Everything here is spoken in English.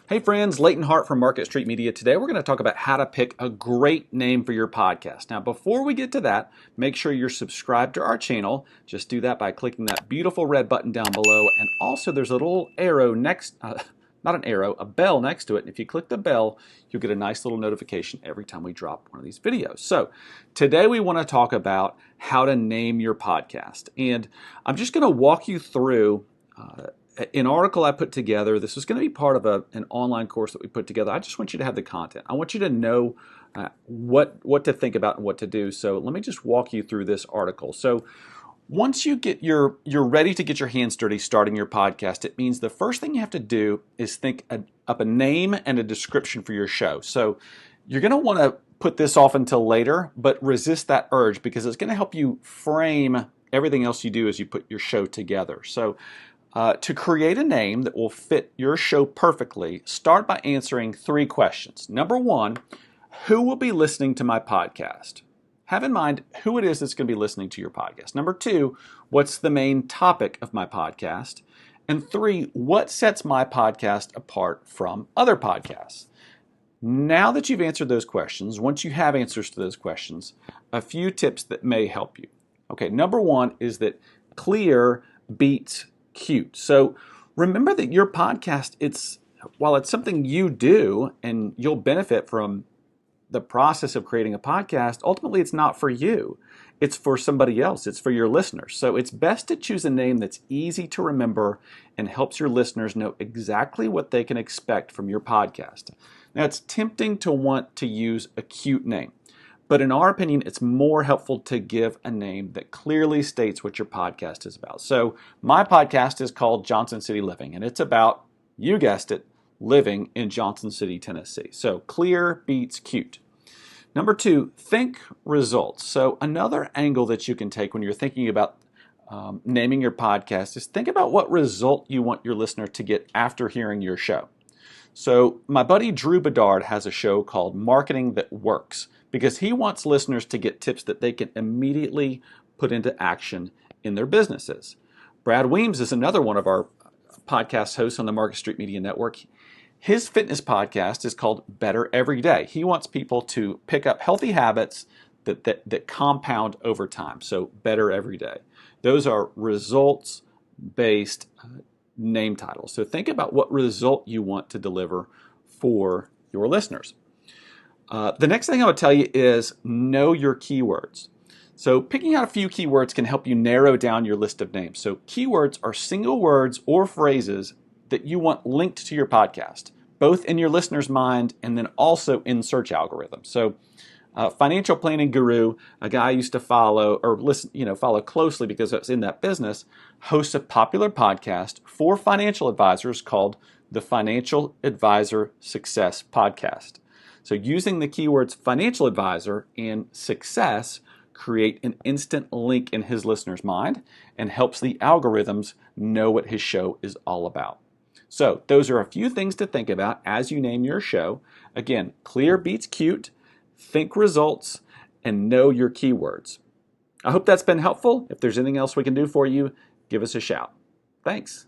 Hey friends, Leighton Hart from Market Street Media. Today we're going to talk about how to pick a great name for your podcast. Now before we get to that, make sure you're subscribed to our channel. Just do that by clicking that beautiful red button down below, and also there's a little arrow next, not an arrow, a bell next to it. And if you click the bell, you'll get a nice little notification every time we drop one of these videos. So today we want to talk about how to name your podcast. And I'm just going to walk you through an article I put together. This is going to be part of an online course that we put together. I just want you to have the content. I want you to know what to think about and what to do. So let me just walk you through this article. So once you're ready to get your hands dirty starting your podcast, it means the first thing you have to do is think up a name and a description for your show. So you're going to want to put this off until later, but resist that urge because it's going to help you frame everything else you do as you put your show together. So to create a name that will fit your show perfectly, start by answering 3 questions. Number 1, who will be listening to my podcast? Have in mind who it is that's going to be listening to your podcast. Number 2, what's the main topic of my podcast? And 3, what sets my podcast apart from other podcasts? Now that you've answered those questions, once you have answers to those questions, a few tips that may help you. Okay, number 1 is that clear beats cute. So remember that your podcast, while it's something you do and you'll benefit from the process of creating a podcast, ultimately it's not for you. It's for somebody else. It's for your listeners. So it's best to choose a name that's easy to remember and helps your listeners know exactly what they can expect from your podcast. Now, it's tempting to want to use a cute name, but in our opinion, it's more helpful to give a name that clearly states what your podcast is about. So my podcast is called Johnson City Living, and it's about, you guessed it, living in Johnson City, Tennessee. So clear beats cute. Number 2, think results. So another angle that you can take when you're thinking about naming your podcast is think about what result you want your listener to get after hearing your show. So my buddy Drew Bedard has a show called Marketing That Works because he wants listeners to get tips that they can immediately put into action in their businesses. Brad Weems is another one of our podcast hosts on the Market Street Media Network. His fitness podcast is called Better Every Day. He wants people to pick up healthy habits that compound over time. So Better Every Day. Those are results-based name titles. So think about what result you want to deliver for your listeners. The next thing I would tell you is know your keywords. So picking out a few keywords can help you narrow down your list of names. So keywords are single words or phrases that you want linked to your podcast, both in your listener's mind and then also in search algorithms. So financial planning guru, a guy I used to follow or follow closely because I was in that business, hosts a popular podcast for financial advisors called the Financial Advisor Success Podcast. So using the keywords financial advisor and success create an instant link in his listener's mind and helps the algorithms know what his show is all about. So those are a few things to think about as you name your show. Again, clear beats cute, think results, and know your keywords. I hope that's been helpful. If there's anything else we can do for you, give us a shout. Thanks.